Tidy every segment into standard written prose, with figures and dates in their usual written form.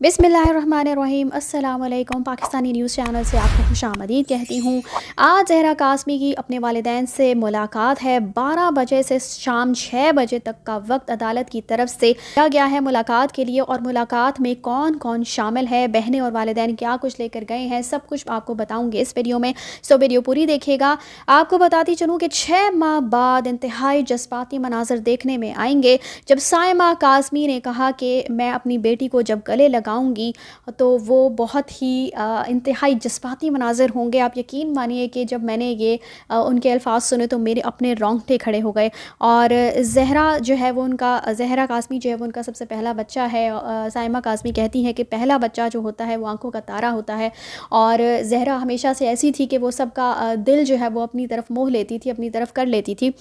बिस्मिल्लाहिर्रहमानिर्रहीम। अस्सलाम वालेकुम। पाकिस्तानी न्यूज़ चैनल से आपको खुशामदीद कहती हूँ। आज ज़हरा काज़मी की अपने वालिदैन से मुलाकात है। 12 बजे से शाम 6 बजे तक का वक्त अदालत की तरफ से दिया गया है मुलाकात के लिए, और मुलाकात में कौन कौन शामिल है, बहनें और वालिदैन क्या कुछ लेकर गए हैं, सब कुछ आपको बताऊँगी इस वीडियो में। सो वीडियो पूरी देखिएगा। आपको बताती चलूँ कि 6 माह बाद इंतहाई जज्बाती मनाज़र देखने में आएंगे जब साइमा काज़मी ने कहा कि मैं अपनी बेटी को जब गले लगाऊंगी तो वो बहुत ही इंतहाई जज्बाती मनाज़र होंगे। आप यकीन मानिए कि जब मैंने ये उनके अल्फाज सुने तो मेरे अपने रोंगटे खड़े हो गए। और ज़हरा जो है वो उनका, ज़हरा काज़मी जो है वो उनका सबसे पहला बच्चा है। साइमा काज़मी कहती हैं कि पहला बच्चा जो होता है वो आंखों का तारा होता है, और ज़हरा हमेशा से ऐसी थी कि वो सबका दिल जो है वो अपनी तरफ मोह लेती थी, अपनी तरफ कर लेती थी।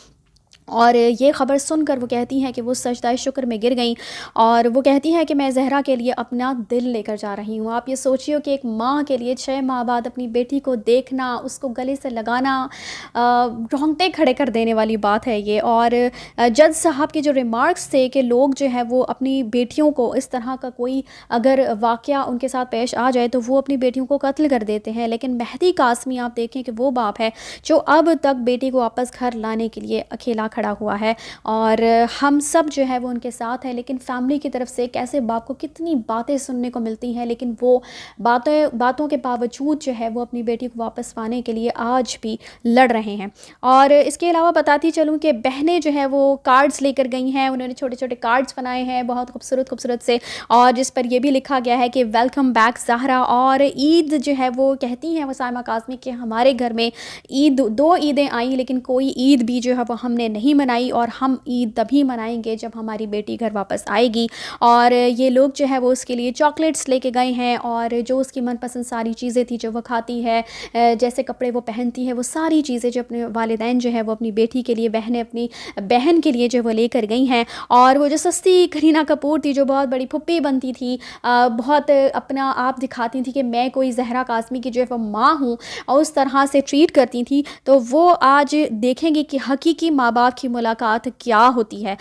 और ये ख़बर सुनकर वो कहती हैं कि वो सजदाए शुक्र में गिर गईं, और वो कहती हैं कि मैं ज़हरा के लिए अपना दिल लेकर जा रही हूँ। आप ये सोचिए कि एक माँ के लिए 6 माह बाद अपनी बेटी को देखना, उसको गले से लगाना, रोंगटे खड़े कर देने वाली बात है ये। और जज साहब के जो रिमार्क्स थे कि लोग जो है वो अपनी बेटियों को इस तरह का कोई अगर वाक़या उनके साथ पेश आ जाए तो वो अपनी बेटियों को कत्ल कर देते हैं, लेकिन मेहदी काज़मी आप देखें कि वो बाप है जो अब तक बेटी को वापस घर लाने के लिए अकेला खड़ा हुआ है। और हम सब जो है वो उनके साथ हैं, लेकिन फैमिली की तरफ से कैसे बाप को कितनी बातें सुनने को मिलती हैं, लेकिन वो बातों के बावजूद जो है वो अपनी बेटी को वापस पाने के लिए आज भी लड़ रहे हैं। और इसके अलावा बताती चलूँ कि बहनें जो है वो कार्ड्स लेकर गई हैं। उन्होंने छोटे छोटे कार्ड्स बनाए हैं बहुत खूबसूरत खूबसूरत से, और जिस पर यह भी लिखा गया है कि वेलकम बैक ज़हरा। और ईद जो है वो कहती हैं वो साइमा काज़मी कि हमारे घर में ईद 2 ईदें आई, लेकिन कोई ईद भी जो है वो हमने नहीं मनाई, और हम ईद तभी मनाएंगे जब हमारी बेटी घर वापस आएगी। और ये लोग जो है वो उसके लिए चॉकलेट्स लेके गए हैं, और जो उसकी मनपसंद सारी चीज़ें थी जो वो खाती है, जैसे कपड़े वो पहनती है, वो सारी चीज़ें जो अपने वालिदैन जो है वो अपनी बेटी के लिए, बहनें अपनी बहन के लिए जो वो लेकर गई हैं। और वो जो सस्ती करीना कपूर थी जो बहुत बड़ी फुप्पी बनती थी, बहुत अपना आप दिखाती थी कि मैं कोई ज़हरा काज़मी की जो है वो माँ हूँ, और उस तरह से ट्रीट करती थी, तो वो आज देखेंगे कि हकीकी माँ बाप की मुलाकात क्या होती है।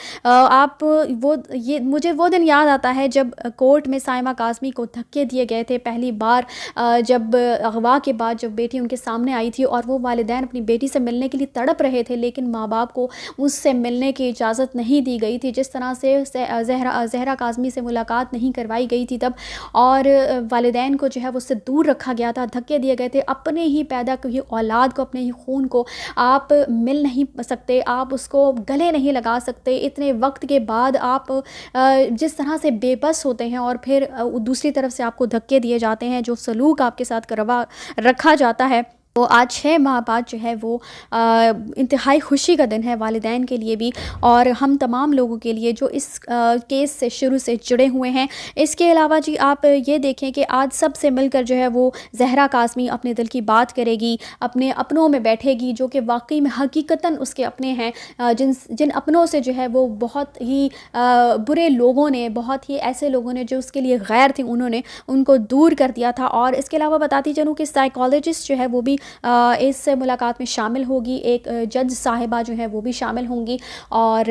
ये मुझे वो दिन याद आता है जब कोर्ट में साइमा काज़मी को धक्के दिए गए थे पहली बार, जब अगवा के बाद जब बेटी उनके सामने आई थी, और वो वालिदैन अपनी बेटी से मिलने के लिए तड़प रहे थे, लेकिन माँ बाप को उससे मिलने की इजाज़त नहीं दी गई थी। जिस तरह से ज़हरा काज़मी से मुलाकात नहीं करवाई गई थी तब, और वालिदैन को जो है वो उससे दूर रखा गया था, धक्के दिए गए थे। अपने ही पैदा हुई औलाद को, अपने ही खून को आप मिल नहीं सकते, आप उसको गले नहीं लगा सकते। इतने वक्त के बाद आप जिस तरह से बेबस होते हैं, और फिर दूसरी तरफ से आपको धक्के दिए जाते हैं, जो सलूक आपके साथ करवा रखा जाता है। तो आज 6 माह बाद जो है वो इंतहाई खुशी का दिन है वालिदैन के लिए भी, और हम तमाम लोगों के लिए जो इस केस से शुरू से जुड़े हुए हैं। इसके अलावा जी आप ये देखें कि आज सब से मिलकर जो है वो ज़हरा काज़मी अपने दिल की बात करेगी, अपने अपनों में बैठेगी जो कि वाकई में हकीकतन उसके अपने हैं, जिन अपनों से जो है वो बहुत ही बुरे लोगों ने, बहुत ही ऐसे लोगों ने जो उसके लिए गैर थे, उन्होंने उनको दूर कर दिया था। और इसके अलावा बताती चलूँ कि साइकोलॉजिस्ट जो है वो भी इस मुलाकात में शामिल होगी, एक जज साहिबा जो है वो भी शामिल होंगी। और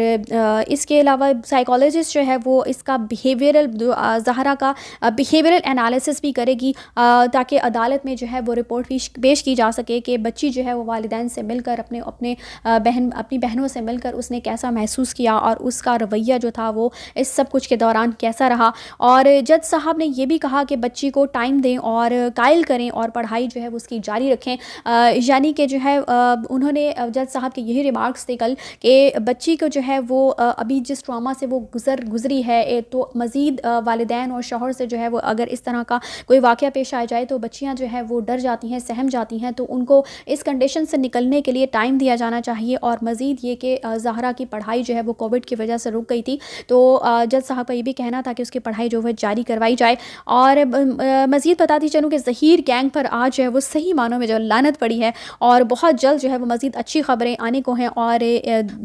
इसके अलावा साइकोलॉजिस्ट जो है वो इसका ज़हरा का बिहेवियरल एनालिसिस भी करेगी, ताकि अदालत में जो है वो रिपोर्ट पेश की जा सके कि बच्ची जो है वो वालिदैन से मिलकर अपनी बहनों से मिलकर उसने कैसा महसूस किया, और उसका रवैया जो था वो इस सब कुछ के दौरान कैसा रहा। और जज साहब ने ये भी कहा कि बच्ची को टाइम दें और कायल करें, और पढ़ाई जो है वो उसकी जारी रखें। यानी कि जो है उन्होंने, जज साहब के यही रिमार्क्स थे कल, कि बच्ची को जो है वो अभी जिस ट्रॉमा से वो गुजरी है, तो मज़ीद वालिदैन और शौहर से जो है वो अगर इस तरह का कोई वाक़या पेश आ जाए तो बच्चियां जो है वो डर जाती हैं, सहम जाती हैं, तो उनको इस कंडीशन से निकलने के लिए टाइम दिया जाना चाहिए। और मज़ीद ये कि ज़हरा की पढ़ाई जो है वो कोविड की वजह से रुक गई थी, तो जज साहब का ये भी कहना था कि उसकी पढ़ाई जो है जारी करवाई जाए। और मज़ीद बताती चलूँ कि ज़हीर गैंग पर आज जो है वो सही मानों में जो लानत पड़ी है और बहुत जल्द जो है वो मज़ीद अच्छी खबरें आने को हैं और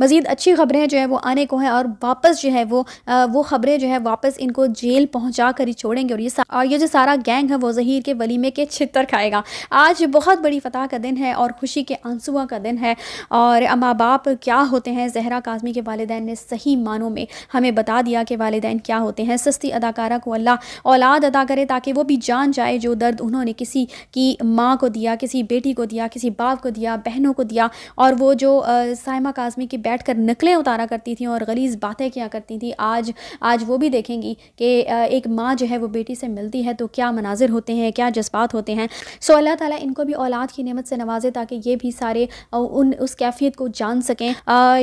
मज़ीद अच्छी खबरें जो है वो आने को हैं और वापस जो है वो खबरें जो है वापस इनको जेल पहुंचा कर ही छोड़ेंगे और ये जो सारा गैंग है वो ज़हीर के वलीमे के छितर खाएगा। आज बहुत बड़ी फतह का दिन है और खुशी के आंसुओं का दिन है और माँ बाप क्या होते हैं, ज़हरा काज़मी के वालिदैन ने सही मानों में हमें बता दिया कि वालिदैन क्या होते हैं। सस्ती अदाकारा को अल्लाह औलाद अदा करे ताकि वो भी जान जाए जो दर्द उन्होंने किसी की माँ को दिया, किसी बेटी को दिया, किसी बाप को दिया, बहनों को दिया। और वो जो साइमा काज़मी की बैठ कर नकलें उतारा करती थी और गलीज़ बातें किया करती थी, आज वो भी देखेंगी कि एक माँ जो है वो बेटी से मिलती है तो क्या मनाजिर होते हैं, क्या जज्बात होते हैं। सो अल्लाह ताला इनको भी औलाद की नेमत से नवाजे ताकि ये भी सारे उस कैफियत को जान सकें।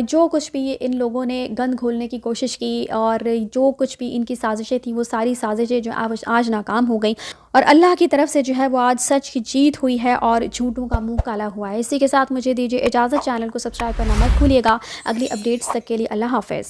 जो कुछ भी इन लोगों ने गंद घोलने की कोशिश की और जो कुछ भी इनकी साजिशें थी वो सारी साजिशें जो आज नाकाम हो गई और अल्लाह की तरफ से जो है वो आज सच की जीत हुई है और झूठों का मुंह काला हुआ है। इसी के साथ मुझे दीजिए इजाज़त। चैनल को सब्सक्राइब करना मत भूलिएगा। अगली अपडेट्स तक के लिए अल्लाह हाफ़िज़।